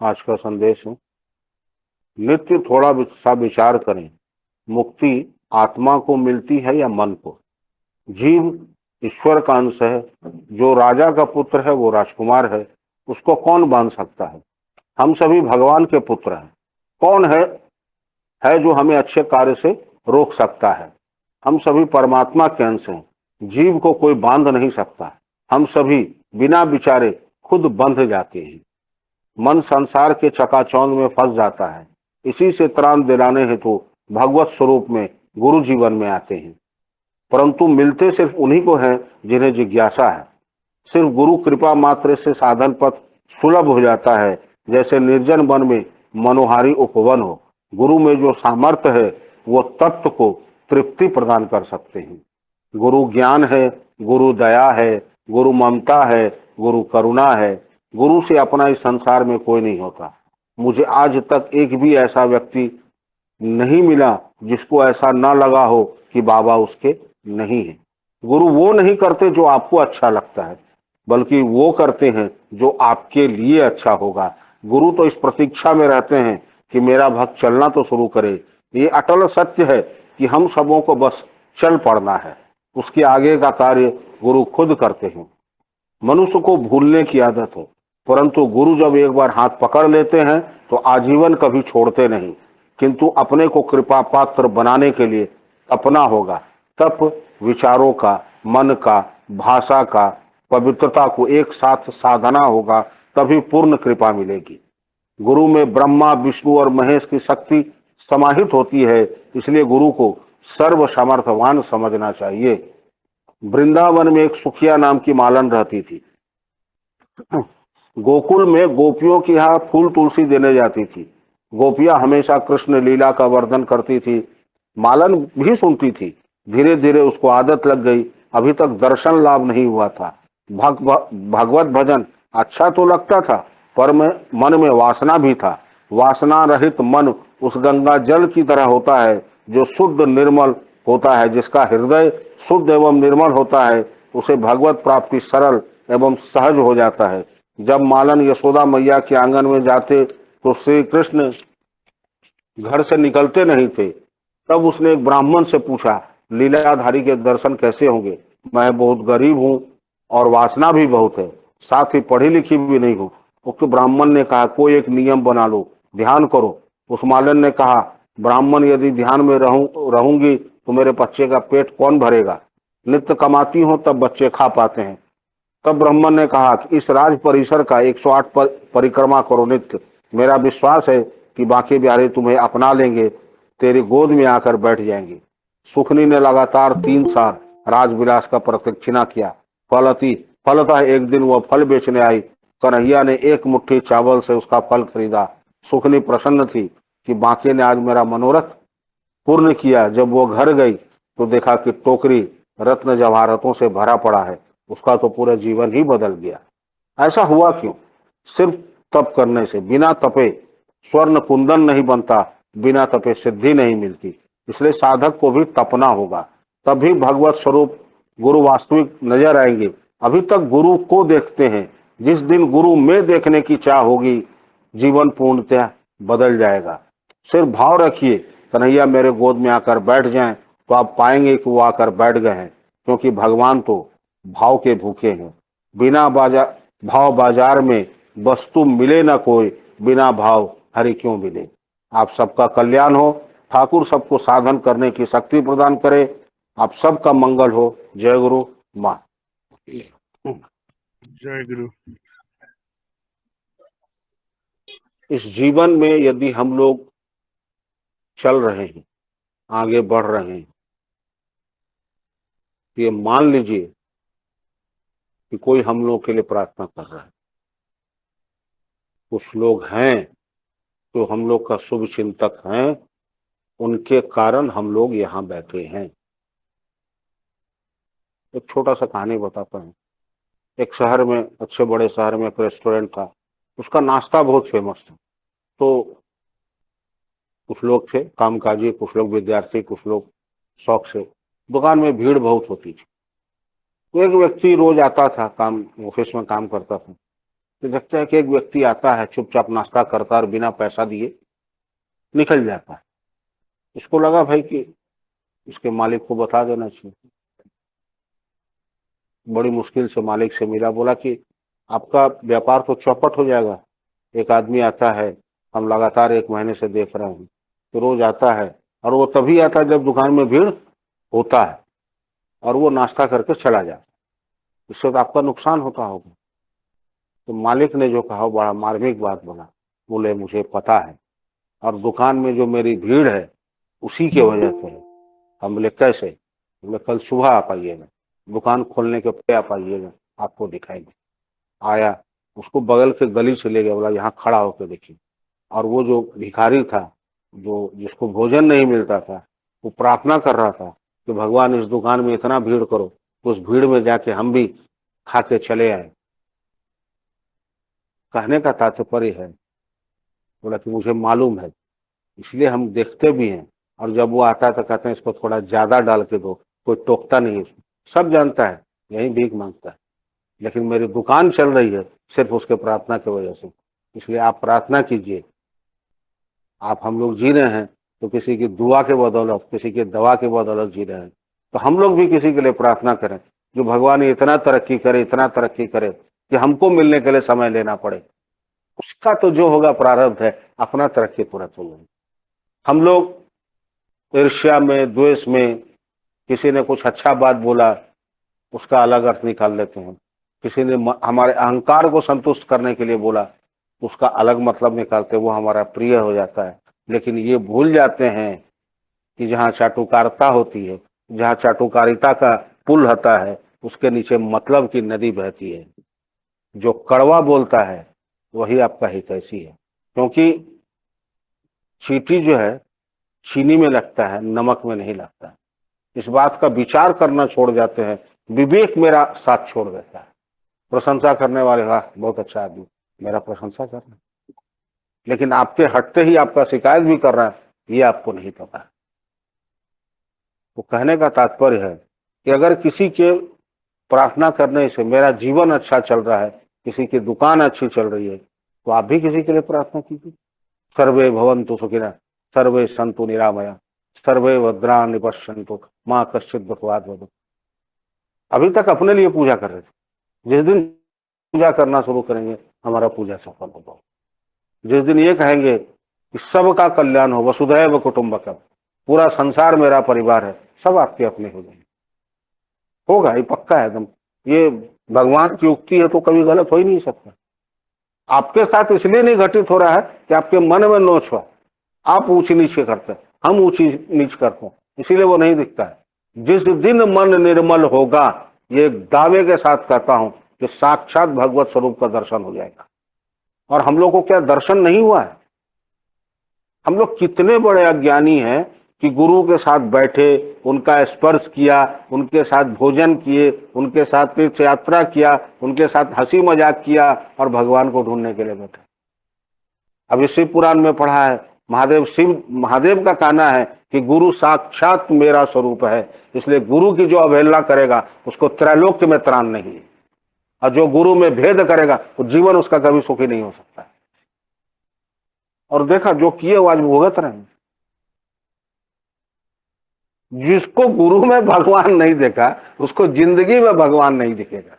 आज का संदेश है, नित्य थोड़ा सा विचार करें, मुक्ति आत्मा को मिलती है या मन को। जीव ईश्वर का अंश है, जो राजा का पुत्र है वो राजकुमार है, उसको कौन बांध सकता है। हम सभी भगवान के पुत्र हैं, कौन है जो हमें अच्छे कार्य से रोक सकता है। हम सभी परमात्मा के अंश हैं, जीव को कोई बांध नहीं सकता। हम सभी बिना विचारे खुद बंध जाते हैं। मन संसार के चकाचौंध में फंस जाता है। इसी से त्राण दिलाने हेतु भगवत स्वरूप में गुरु जीवन में आते हैं, परंतु मिलते सिर्फ उन्हीं को हैं जिन्हें जिज्ञासा है। सिर्फ गुरु कृपा मात्र से साधन पथ सुलभ हो जाता है, जैसे निर्जन वन में मनोहारी उपवन हो। गुरु में जो सामर्थ्य है वो तत्व को तृप्ति प्रदान कर सकते हैं। गुरु ज्ञान है, गुरु दया है, गुरु ममता है, गुरु करुणा है। गुरु से अपना इस संसार में कोई नहीं होता। मुझे आज तक एक भी ऐसा व्यक्ति नहीं मिला जिसको ऐसा ना लगा हो कि बाबा उसके नहीं है। गुरु वो नहीं करते जो आपको अच्छा लगता है, बल्कि वो करते हैं जो आपके लिए अच्छा होगा। गुरु तो इस प्रतीक्षा में रहते हैं कि मेरा भक्त चलना तो शुरू करे। ये अटल सत्य है कि हम सबों को बस चल पड़ना है, उसके आगे का कार्य गुरु खुद करते हैं। मनुष्य को भूलने की आदत है, परंतु गुरु जब एक बार हाथ पकड़ लेते हैं तो आजीवन कभी छोड़ते नहीं। किंतु अपने को कृपा पात्र बनाने के लिए अपना होगा, तप, विचारों का, मन का, भाषा का, पवित्रता को एक साथ साधना होगा, तभी पूर्ण कृपा मिलेगी। गुरु में ब्रह्मा, विष्णु और महेश की शक्ति समाहित होती है, इसलिए गुरु को सर्व समर्थवान समझना चाहिए। वृंदावन में एक सुखिया नाम की मालन रहती थी। गोकुल में गोपियों के यहाँ फूल तुलसी देने जाती थी। गोपियां हमेशा कृष्ण लीला का वर्णन करती थी, मालन भी सुनती थी। धीरे धीरे उसको आदत लग गई। अभी तक दर्शन लाभ नहीं हुआ था। भगवत भजन अच्छा तो लगता था, पर मन में वासना भी था। वासना रहित मन उस गंगा जल की तरह होता है जो शुद्ध निर्मल होता है। जिसका हृदय शुद्ध एवं निर्मल होता है, उसे भगवत प्राप्ति सरल एवं सहज हो जाता है। जब मालन यशोदा मैया के आंगन में जाते तो श्री कृष्ण घर से निकलते नहीं थे। तब उसने एक ब्राह्मण से पूछा, लीलाधारी के दर्शन कैसे होंगे? मैं बहुत गरीब हूँ और वासना भी बहुत है, साथ ही पढ़ी लिखी भी नहीं हूँ। उक्त ब्राह्मण ने कहा, कोई एक नियम बना लो, ध्यान करो। उस मालन ने कहा, ब्राह्मण यदि ध्यान में रहूंगी तो मेरे बच्चे का पेट कौन भरेगा? नित्य कमाती हो तब बच्चे खा पाते हैं। तब ब्राह्मण ने कहा कि इस राज परिसर का 108 परिक्रमा करो नित्य। मेरा विश्वास है कि बाकी बिहारी तुम्हें अपना लेंगे, तेरी गोद में आकर बैठ जाएंगे। सुखनी ने लगातार 3 साल राजविलास का प्रदक्षिणा किया। फलतः एक दिन वह फल बेचने आई। कन्हैया ने एक मुट्ठी चावल से उसका फल खरीदा। सुखनी प्रसन्न थी कि बाकी ने आज मेरा मनोरथ पूर्ण किया। जब वो घर गई तो देखा कि टोकरी रत्न जवाहरातों से भरा पड़ा है। उसका तो पूरा जीवन ही बदल गया। ऐसा हुआ क्यों? सिर्फ तप करने से। बिना तपे स्वर्ण कुंदन नहीं बनता, बिना तपे सिद्धि नहीं मिलती। इसलिए साधक को भी तपना होगा, तभी भगवत स्वरूप गुरु वास्तविक नजर आएंगे। अभी तक गुरु को देखते हैं, जिस दिन गुरु में देखने की चाह होगी, जीवन पूर्णतः बदल जाएगा। सिर्फ भाव रखिए, कन्हैया मेरे गोद में आकर बैठ जाएं, तो आप पाएंगे कि वो आकर बैठ गए हैं। क्योंकि भगवान तो भाव के भूखे हैं। बिना भाव बाजार में वस्तु मिले ना कोई, बिना भाव हरि क्यों मिले। आप सबका कल्याण हो। ठाकुर सबको साधन करने की शक्ति प्रदान करे। आप सबका मंगल हो। जय गुरु मां। जय गुरु। इस जीवन में यदि हम लोग चल रहे हैं, आगे बढ़ रहे हैं, तो ये मान लीजिए कि कोई हम लोग के लिए प्रार्थना कर रहा है। कुछ लोग हैं तो हम लोग का शुभ चिंतक हैं, उनके कारण हम लोग यहाँ बैठे हैं। एक छोटा सा कहानी बताता हूँ। एक शहर में, अच्छे बड़े शहर में एक रेस्टोरेंट था। उसका नाश्ता बहुत फेमस था। तो कुछ लोग थे कामकाजी, कुछ लोग विद्यार्थी, कुछ लोग शौक से। दुकान में भीड़ बहुत होती थी। तो एक व्यक्ति रोज आता था, काम ऑफिस में काम करता था। तो देखते हैं कि एक व्यक्ति आता है, चुपचाप नाश्ता करता है और बिना पैसा दिए निकल जाता है। इसको लगा भाई कि इसके मालिक को बता देना चाहिए। बड़ी मुश्किल से मालिक से मिला, बोला कि आपका व्यापार तो चौपट हो जाएगा। एक आदमी आता है, हम लगातार 1 महीने से देख रहे हैं, तो रोज आता है, और वो तभी आता है जब दुकान में भीड़ होता है, और वो नाश्ता करके चला जाता है। इससे तो आपका नुकसान होता होगा। तो मालिक ने जो कहा बड़ा मार्मिक बात बोला, बोले मुझे पता है, और दुकान में जो मेरी भीड़ है उसी की वजह से है। हम बोले कैसे? बोले कल सुबह आप आइएगा, दुकान खोलने के पहले आप आइएगा, आपको दिखाएंगे। आया, उसको बगल के गली से ले गया, बोला यहाँ खड़ा होकर देखिए। और वो जो भिखारी था, जो जिसको भोजन नहीं मिलता था, वो प्रार्थना कर रहा था कि भगवान इस दुकान में इतना भीड़ करो, उस भीड़ में जाके हम भी खा के चले आए। कहने का तात्पर्य है, बोला कि मुझे मालूम है, इसलिए हम देखते भी हैं, और जब वो आता है तो कहते हैं इसको थोड़ा ज्यादा डाल के दो, कोई टोकता नहीं है इसमें। सब जानता है यही भीख मांगता है, लेकिन मेरी दुकान चल रही है सिर्फ उसके प्रार्थना की वजह से। इसलिए आप प्रार्थना कीजिए। आप हम लोग जी रहे हैं तो किसी की दुआ के बदौलत, किसी की दवा के बदौलत जी रहे हैं, तो हम लोग भी किसी के लिए प्रार्थना करें जो भगवान इतना तरक्की करे, इतना तरक्की करे कि हमको मिलने के लिए समय लेना पड़े। उसका तो जो होगा प्रारब्ध है, अपना तरक्की तुरंत होगा। हम लोग ईर्ष्या में, द्वेष में, किसी ने कुछ अच्छा बात बोला उसका अलग अर्थ निकाल लेते हैं, किसी ने हमारे अहंकार को संतुष्ट करने के लिए बोला उसका अलग मतलब निकालते, वो हमारा प्रिय हो जाता है। लेकिन ये भूल जाते हैं कि जहाँ चाटुकारिता होती है, जहाँ चाटुकारिता का पुल होता है, उसके नीचे मतलब की नदी बहती है। जो कड़वा बोलता है वही आपका हितैषी है, क्योंकि चींटी जो है चीनी में लगता है, नमक में नहीं लगता है। इस बात का विचार करना छोड़ जाते हैं, विवेक मेरा साथ छोड़ देता है। प्रशंसा करने वाले, वाह बहुत अच्छा आदमी, मेरा प्रशंसा करना, लेकिन आपके हटते ही आपका शिकायत भी कर रहा है, ये आपको नहीं पता। तो कहने का तात्पर्य है कि अगर किसी के प्रार्थना करने से मेरा जीवन अच्छा चल रहा है, किसी की दुकान अच्छी चल रही है, तो आप भी किसी के लिए प्रार्थना कीजिए। सर्वे भवन्तु सुखिनः, सर्वे सन्तु निरामया, सर्वे भद्राणि पश्यन्तु मां कश्चित् दुःखभाग् भवेत्। अभी तक अपने लिए पूजा कर रहे थे, जिस दिन पूजा करना शुरू करेंगे हमारा पूजा सफल होगा। जिस दिन ये कहेंगे कि सबका कल्याण हो, वसुधैव कुटुंबकम, पूरा संसार मेरा परिवार है, सब आपके अपने हो जाएंगे। होगा, ये पक्का है एकदम। ये भगवान की उक्ति है तो कभी गलत हो ही नहीं सकता। आपके साथ इसलिए नहीं घटित हो रहा है कि आपके मन में नोच हो, आप ऊंची नीचे करते हैं, हम ऊंची नीच करते हैं, इसीलिए वो नहीं दिखता है। जिस दिन मन निर्मल होगा, ये दावे के साथ कहता हूं कि साक्षात भगवत स्वरूप का दर्शन हो जाएगा। और हम लोग को क्या दर्शन नहीं हुआ है? हम लोग कितने बड़े अज्ञानी हैं कि गुरु के साथ बैठे, उनका स्पर्श किया, उनके साथ भोजन किए, उनके साथ तीर्थ यात्रा किया, उनके साथ हंसी मजाक किया, और भगवान को ढूंढने के लिए बैठे। अभी शिव पुराण में पढ़ा है, महादेव का कहना है कि गुरु साक्षात मेरा स्वरूप है, इसलिए गुरु की जो अवहेलना करेगा उसको त्रैलोक्य में त्राण नहीं है, और जो गुरु में भेद करेगा वो जीवन उसका कभी सुखी नहीं हो सकता। और देखा जो किए वो आज भुगत रहे हैं। जिसको गुरु में भगवान नहीं देखा उसको जिंदगी में भगवान नहीं दिखेगा,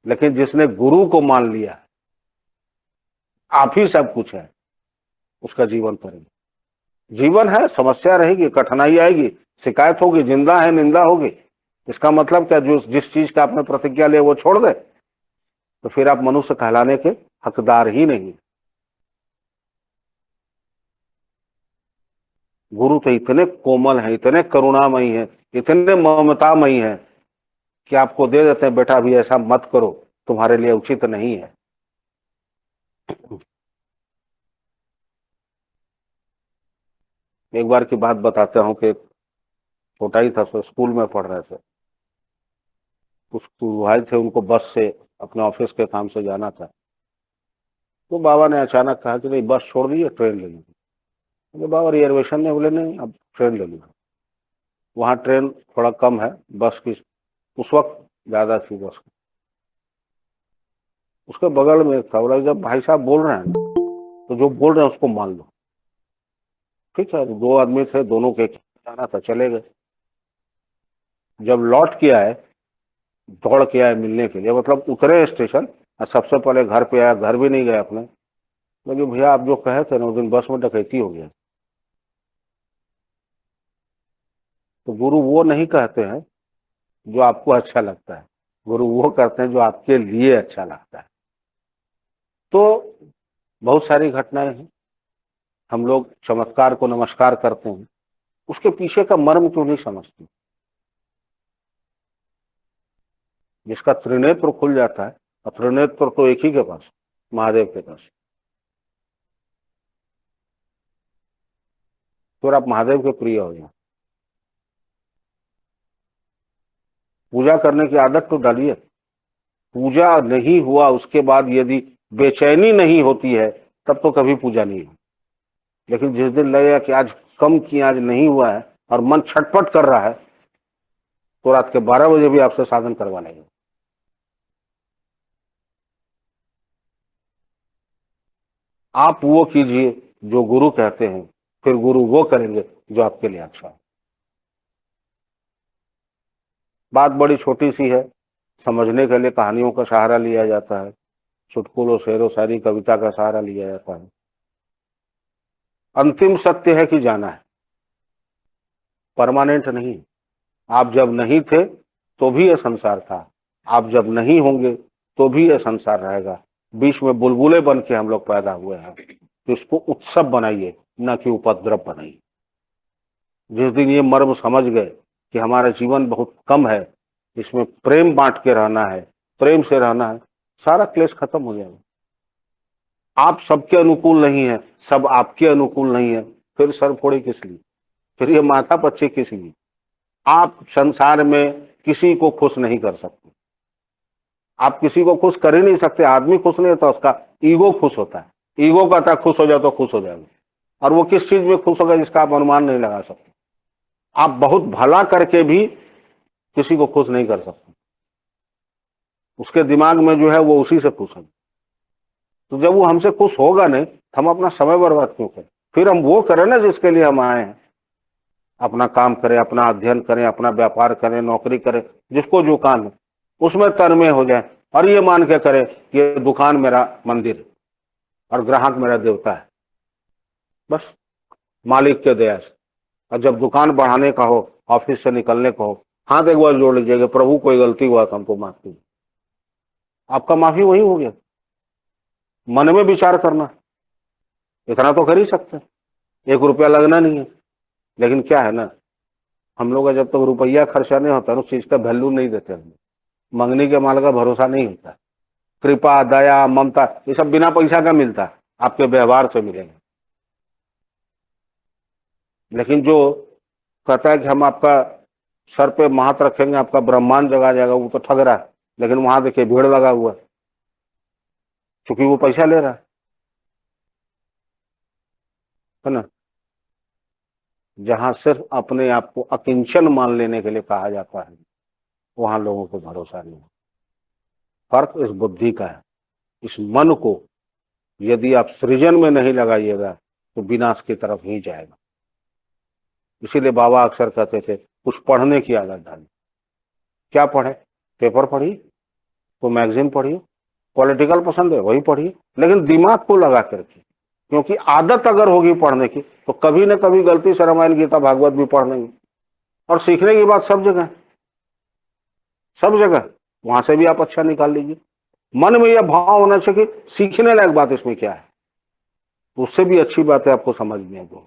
लेकिन जिसने गुरु को मान लिया आप ही सब कुछ है, उसका जीवन पर जीवन है। समस्या रहेगी, कठिनाई आएगी, शिकायत होगी, जिंदा है निंदा होगी। इसका मतलब क्या, जो जिस चीज का आपने प्रतिज्ञा लिया वो छोड़ दे, तो फिर आप मनुष्य कहलाने के हकदार ही नहीं। गुरु तो इतने कोमल है, इतने करुणामयी है, इतने ममतामयी है कि आपको दे देते हैं, बेटा अभी ऐसा मत करो, तुम्हारे लिए उचित नहीं है। एक बार की बात बताता हूँ कि छोटा ही था, तो स्कूल में पढ़ रहे थे। कुछ भाई थे, उनको बस से अपने ऑफिस के काम से जाना था। तो बाबा ने अचानक कहा कि नहीं बस छोड़ दीजिए, ट्रेन ले लीजिए। तो बाबा रिजर्वेशन ने, बोले नहीं अब ट्रेन ले लीजिए। वहाँ ट्रेन थोड़ा कम है, बस की उस वक्त ज्यादा थी बस। उसके बगल में एक था, बोला जब भाई साहब बोल रहे हैं ना, तो जो बोल रहे हैं उसको मान लो। ठीक है, दो आदमी थे, दोनों के जाना था, चले गए। जब लौट के आए, दौड़ के आए मिलने के लिए, मतलब उतरे स्टेशन और सबसे पहले घर पे आया, घर भी नहीं गए अपने। लेकिन भैया आप जो कहे थे ना उस दिन बस में डकैती हो गया। तो गुरु वो नहीं कहते हैं जो आपको अच्छा लगता है, गुरु वो करते हैं जो आपके लिए अच्छा लगता है। तो बहुत सारी घटनाएं हैं। हम लोग चमत्कार को नमस्कार करते हैं, उसके पीछे का मर्म क्यों नहीं समझते। जिसका त्रिनेत्र खुल जाता है, और त्रिनेत्र तो एक ही के पास, महादेव के पास, फिर आप महादेव के प्रिय हो जाए। पूजा करने की आदत तो डालिए। पूजा नहीं हुआ उसके बाद यदि बेचैनी नहीं होती है, तब तो कभी पूजा नहीं हो। लेकिन जिस दिन लगेगा कि आज कम किया, आज नहीं हुआ है, और मन छटपट कर रहा है, तो रात के 12 बजे भी आपसे साधन करवा लेंगे। आप वो कीजिए जो गुरु कहते हैं, फिर गुरु वो करेंगे जो आपके लिए अच्छा है। बात बड़ी छोटी सी है, समझने के लिए कहानियों का सहारा लिया जाता है, चुटकुलों शेरो शायरी कविता का सहारा लिया जाता है। अंतिम सत्य है कि जाना है, परमानेंट नहीं। आप जब नहीं थे तो भी यह संसार था, आप जब नहीं होंगे तो भी यह संसार रहेगा। बीच में बुलबुले बन के हम लोग पैदा हुए हैं, तो इसको उत्सव बनाइए, न कि उपद्रव बनाइए। जिस दिन ये मर्म समझ गए कि हमारा जीवन बहुत कम है, इसमें प्रेम बांट के रहना है, प्रेम से रहना है, सारा क्लेश खत्म हो जाएगा। आप सबके अनुकूल नहीं है, सब आपके अनुकूल नहीं है, फिर सर फोड़े किस लिए, फिर ये माथा पच्ची किस लिए। आप संसार में किसी को खुश नहीं कर सकते, आप किसी को खुश कर ही नहीं सकते। आदमी खुश नहीं होता, उसका ईगो खुश होता है। ईगो कहता है खुश हो जाओ तो खुश हो जाएगा, और वो किस चीज में खुश होगा जिसका आप अनुमान नहीं लगा सकते। आप बहुत भला करके भी किसी को खुश नहीं कर सकते, उसके दिमाग में जो है वो उसी से खुश है। तो जब वो हमसे खुश होगा नहीं, तो हम अपना समय बर्बाद क्यों करें। फिर हम वो करें ना जिसके लिए हम आए हैं, अपना काम करें, अपना अध्ययन करें, अपना व्यापार करें, नौकरी करें, जिसको जो काम है उसमें तन्मय हो जाए, और ये मान के करें कि ये दुकान मेरा मंदिर और ग्राहक मेरा देवता है, बस मालिक के दया से। और जब दुकान बढ़ाने का हो, ऑफिस से निकलने को हो, हाथ एक बार जोड़ लीजिएगा, प्रभु कोई गलती हुआ तो हमको माफ कीजिए। आपका माफी वही हो गया। मन में विचार करना इतना तो कर ही सकते हैं, 1 रुपया लगना नहीं है। लेकिन क्या है ना, हम लोग का जब तक रुपया खर्चा नहीं होता, उस चीज का वैल्यू नहीं देते हम। मंगनी के माल का भरोसा नहीं होता। कृपा, दया, ममता, ये सब बिना पैसा का मिलता है, आपके व्यवहार से मिलेगा। लेकिन जो कहता है कि हम आपका सर पे हाथ रखेंगे, आपका ब्रह्मांड जगा जाएगा, वो तो ठग रहा है। लेकिन वहां देखिए भीड़ लगा हुआ है, क्योंकि वो पैसा ले रहा है ना। जहां सिर्फ अपने आप को अकिंचन मान लेने के लिए कहा जाता है, वहां लोगों को भरोसा नहीं। फर्क इस बुद्धि का है। इस मन को यदि आप सृजन में नहीं लगाइएगा तो विनाश की तरफ ही जाएगा। इसीलिए बाबा अक्सर कहते थे कुछ पढ़ने की आदत डाली। क्या पढ़े, पेपर पढ़िए, तो मैगजीन पढ़िए, पॉलिटिकल पसंद है वही पढ़िए, लेकिन दिमाग को लगा के रखिए। क्योंकि आदत अगर होगी पढ़ने की, तो कभी न कभी गलती से रामायण गीता भागवत भी पढ़ लेंगे। और सीखने की बात सब जगह, सब जगह, वहां से भी आप अच्छा निकाल लीजिए। मन में यह भाव होना चाहिए कि सीखने लायक बात इसमें क्या है, उससे भी अच्छी बात है आपको समझ में आएगी।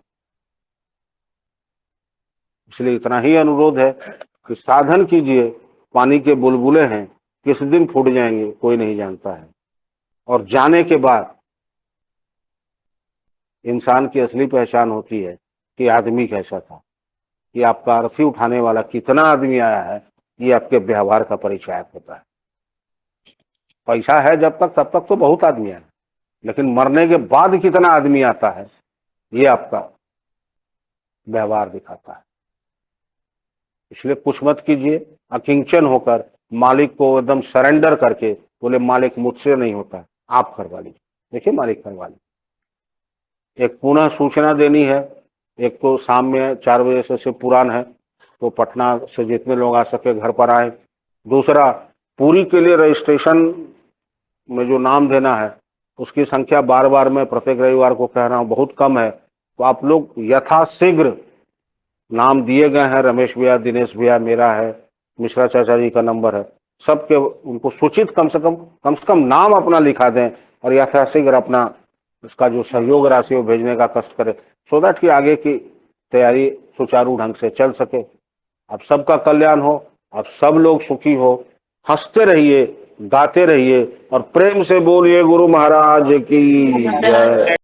इसलिए इतना ही अनुरोध है कि साधन कीजिए। पानी के बुलबुले हैं, किस दिन फूट जाएंगे कोई नहीं जानता है। और जाने के बाद इंसान की असली पहचान होती है कि आदमी कैसा था। कि आपका अर्थी उठाने वाला कितना आदमी आया है, ये आपके व्यवहार का परिचायक होता है। पैसा है जब तक, तब तक तो बहुत आदमी आया, लेकिन मरने के बाद कितना आदमी आता है, ये आपका व्यवहार दिखाता है। इसलिए कुछ मत कीजिए, अकिंचन होकर, मालिक को एकदम सरेंडर करके बोले मालिक मुझसे नहीं होता, आप करवा लीजिए। देखिए मालिक करवा लीजिए। एक पुनः सूचना देनी है, एक तो शाम में 4 बजे से शिव पुराण है, तो पटना से जितने लोग आ सके घर पर आए। दूसरा, पूरी के लिए रजिस्ट्रेशन में जो नाम देना है उसकी संख्या बार बार मैं प्रत्येक रविवार को कह रहा हूँ बहुत कम है, तो आप लोग यथाशीघ्र, नाम दिए गए हैं, रमेश भैया, दिनेश भैया, मेरा है, मिश्रा चाचा जी का नंबर है, सबके उनको सूचित कम से कम नाम अपना लिखा दें और यथाशीघ्र अपना उसका जो सहयोग राशि वो भेजने का कष्ट करें, सो दैट कि आगे की तैयारी सुचारू ढंग से चल सके। आप सबका कल्याण हो, आप सब लोग सुखी हो, हंसते रहिए, गाते रहिए और प्रेम से बोलिए गुरु महाराज की जय।